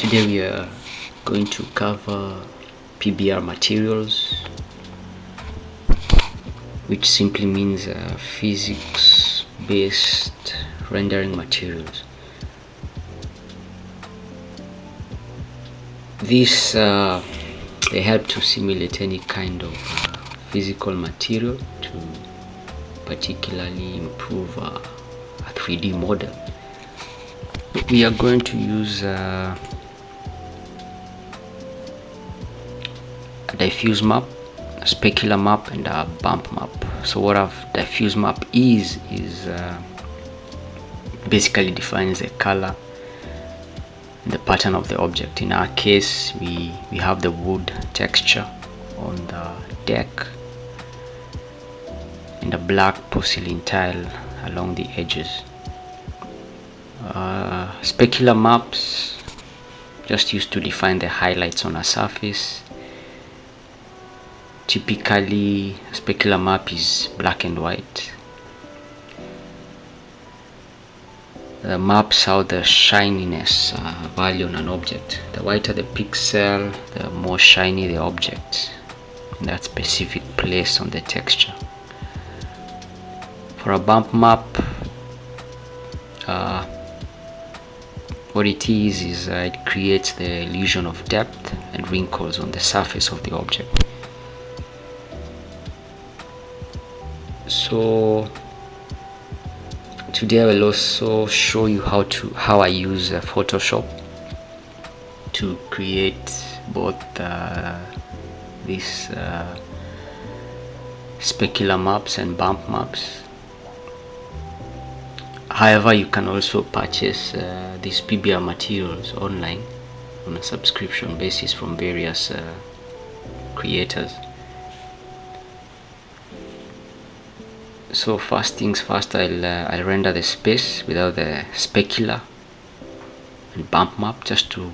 Today we are going to cover PBR materials, which simply means physics-based rendering materials. These they help to simulate any kind of physical material to particularly improve a 3D model. We are going to use a diffuse map, a specular map, and a bump map. So what a diffuse map is basically defines the color and the pattern of the object. In our case, we have the wood texture on the deck and a black porcelain tile along the edges. Specular maps just used to define the highlights on a surface. Typically, a specular map is black and white. The maps out the shininess value on an object. The whiter the pixel, the more shiny the object in that specific place on the texture. For a bump map, what it is it creates the illusion of depth and wrinkles on the surface of the object. So today I will also show you how I use Photoshop to create both these specular maps and bump maps. However, you can also purchase these PBR materials online on a subscription basis from various creators. So first things first, I'll render the space without the specular and bump map, just to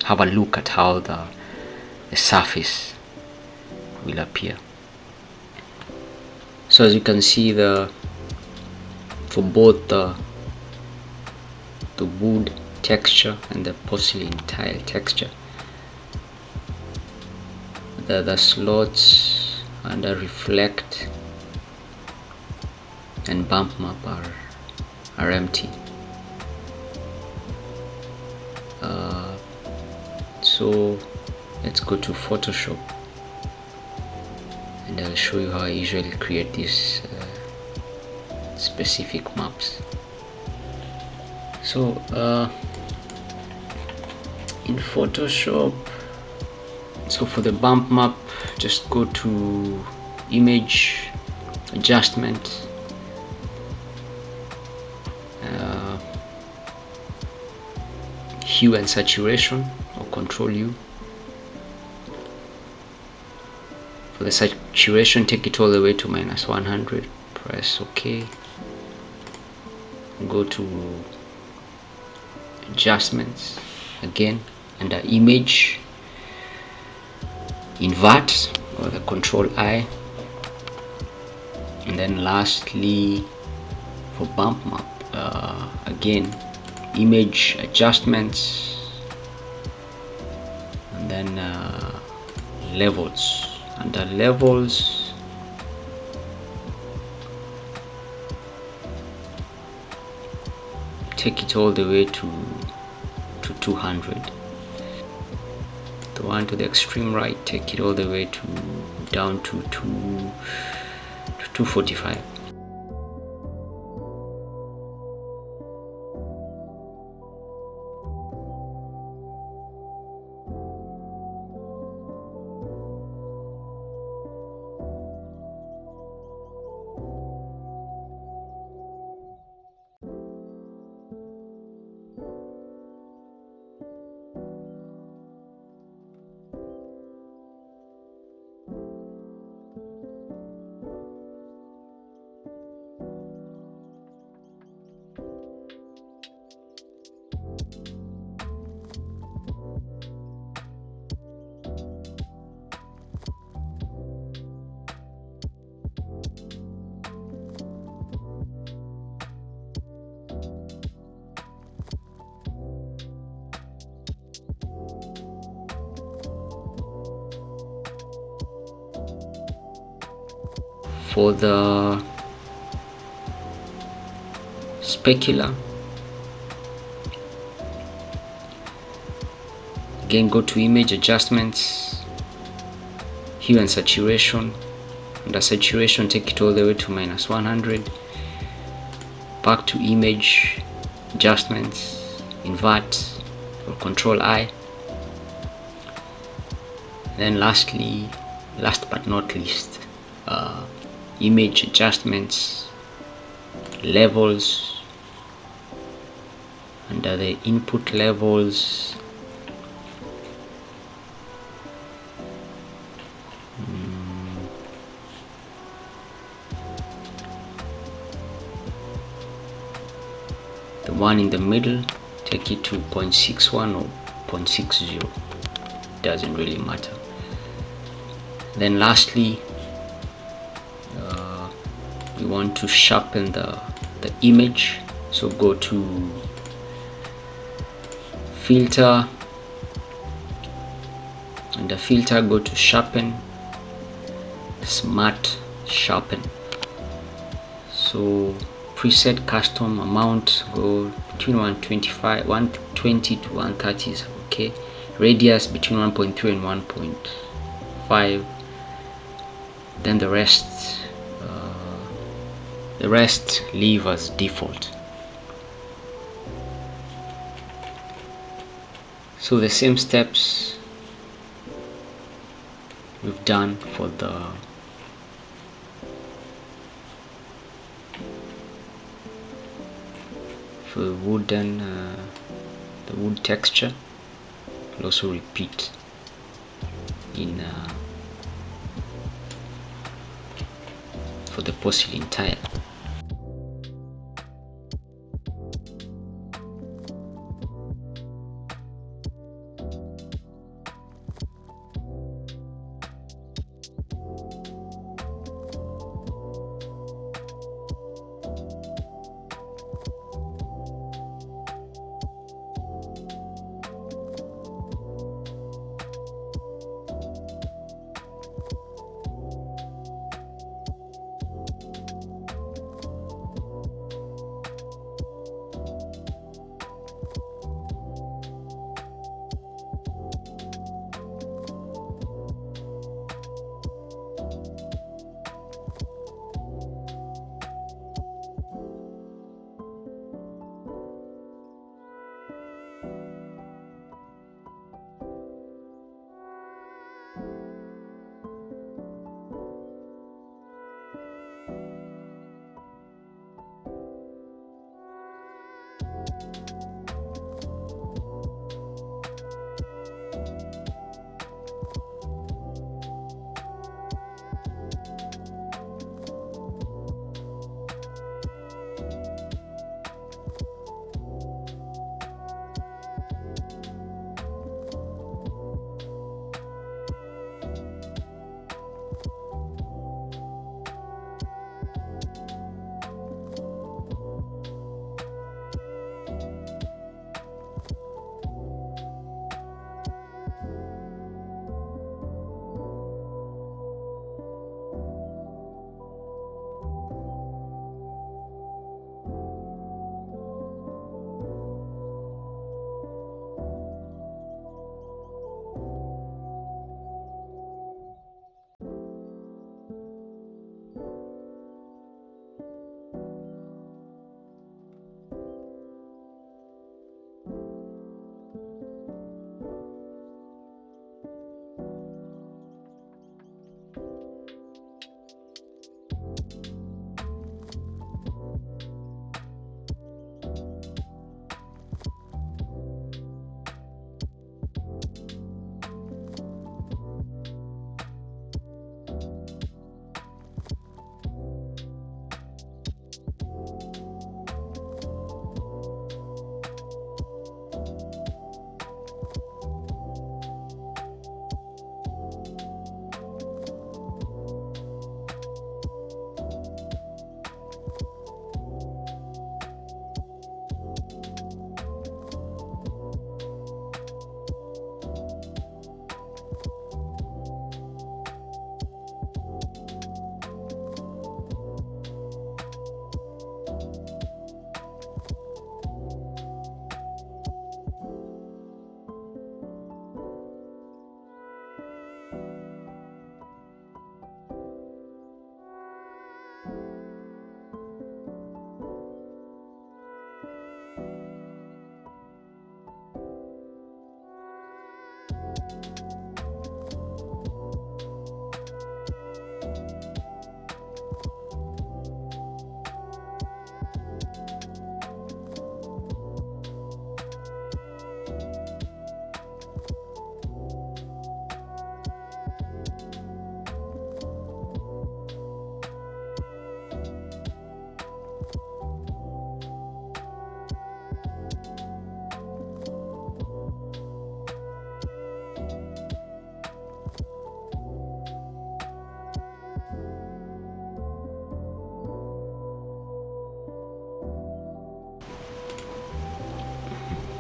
have a look at how the surface will appear. So as you can see, for both the wood texture and the porcelain tile texture, the slots under reflect and bump map are empty. So let's go to Photoshop and I'll show you how I usually create these specific maps. So in Photoshop, so for the bump map, just go to image, adjustment, hue and saturation, or control U. For the saturation, take it all the way to -100, press OK, go to adjustments again, under image, invert, or the control I, and then lastly for bump map, again, image, adjustments, and then levels. Under levels, take it all the way to 200. The one to the extreme right, take it all the way to down to 245. For the specular, again go to image adjustments, hue and saturation. Under saturation, take it all the way to -100. Back to image adjustments, invert or control I. Then lastly, last but not least, image adjustments, levels. Under the input levels, the one in the middle, take it to 0.61 or 0.60, doesn't really matter. Then lastly, we want to sharpen the image, so go to filter, and the filter, go to sharpen, smart sharpen. So preset custom amount, go between 120 to 130 is okay. Radius between 1.3 and 1.5. Then the rest leave as default. So the same steps we've done for the wooden the wood texture will also repeat in for the porcelain tile.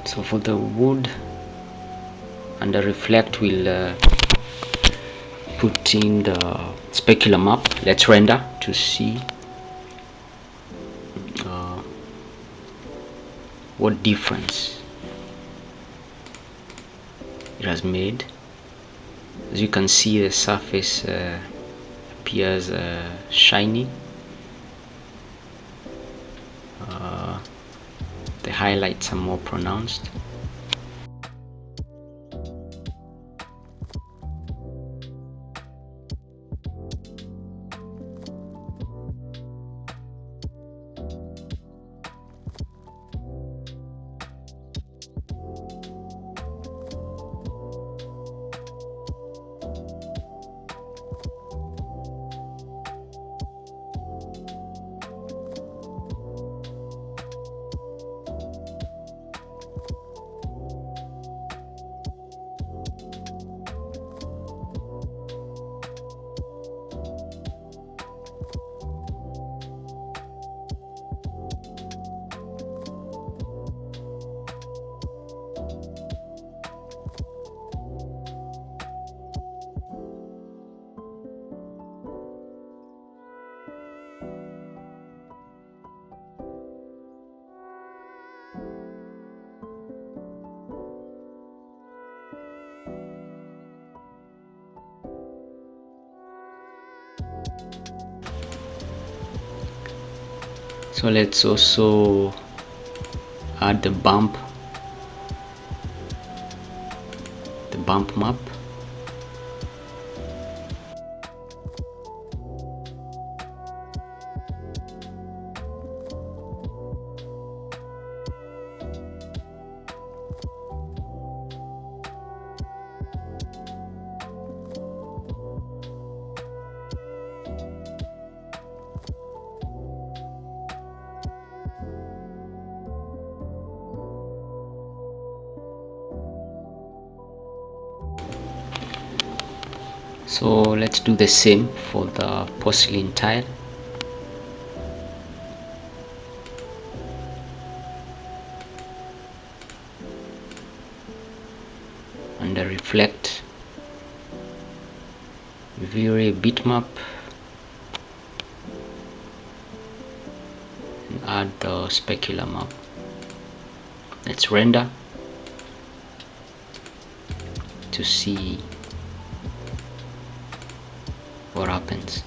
So for the wood under reflect, we'll put in the specular map. Let's render to see what difference it has made. As you can see, the surface appears shiny. The highlights are more pronounced. So let's also add the bump map. So let's do the same for the porcelain tile. Under reflect, view a bitmap and add the specular map. Let's render to see what happens.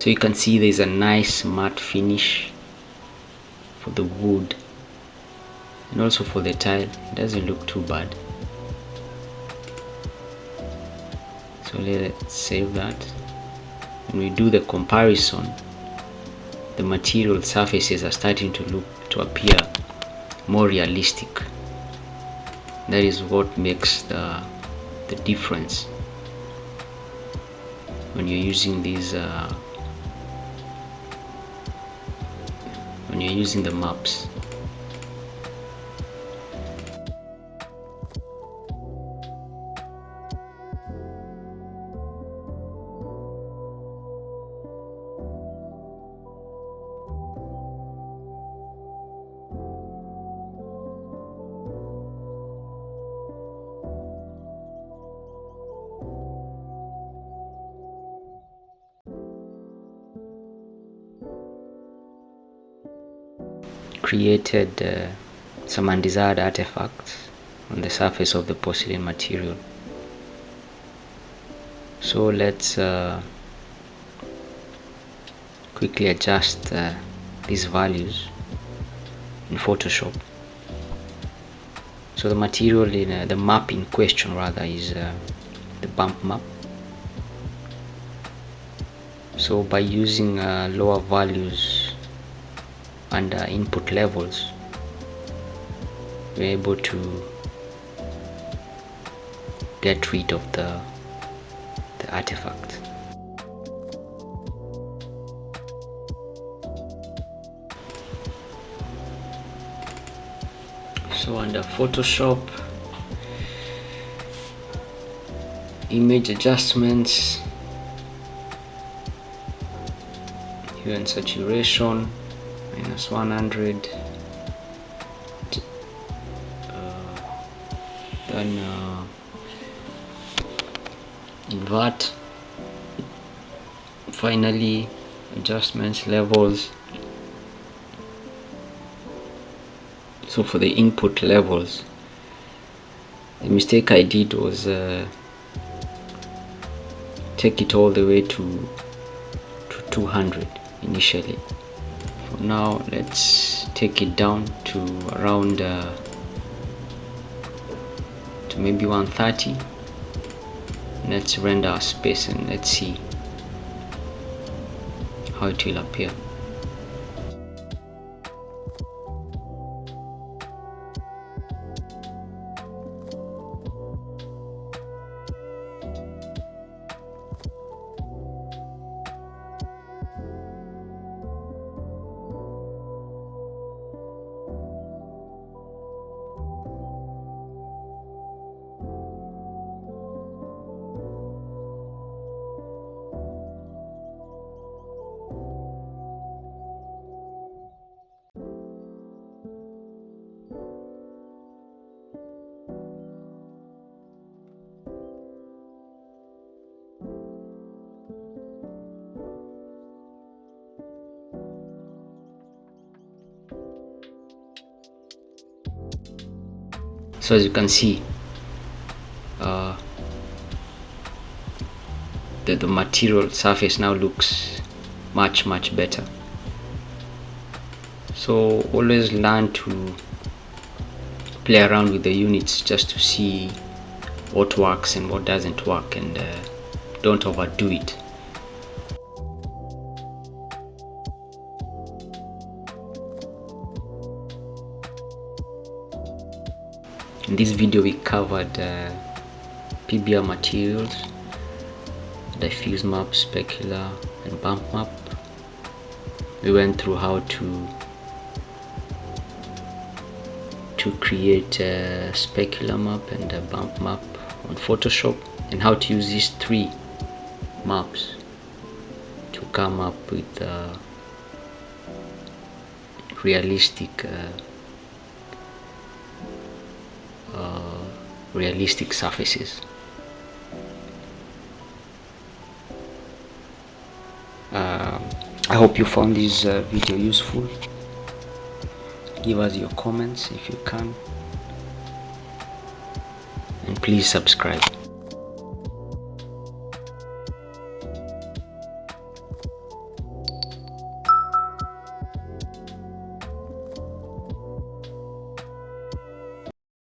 So you can see there's a nice matte finish for the wood and also for the tile. It doesn't look too bad. So let's save that. When we do the comparison, the material surfaces are starting to appear more realistic. That is what makes the difference when you're using these when you're using the maps. Created some undesired artifacts on the surface of the porcelain material. So let's quickly adjust these values in Photoshop. So the material in the map in question rather is the bump map. So by using lower values and input levels, we're able to get rid of the artifact. So under Photoshop, image adjustments, hue and saturation -100, then invert, finally adjustments, levels. So for the input levels, the mistake I did was take it all the way to 200 initially. For now, let's take it down to around to maybe 130. Let's render our space and let's see how it will appear. So as you can see, the material surface now looks much better. So always learn to play around with the units just to see what works and what doesn't work, and don't overdo it. In this video we covered PBR materials, diffuse map, specular and bump map. We went through how to create a specular map and a bump map on Photoshop, and how to use these three maps to come up with realistic realistic surfaces. I hope you found this video useful. Give us your comments if you can, and please subscribe.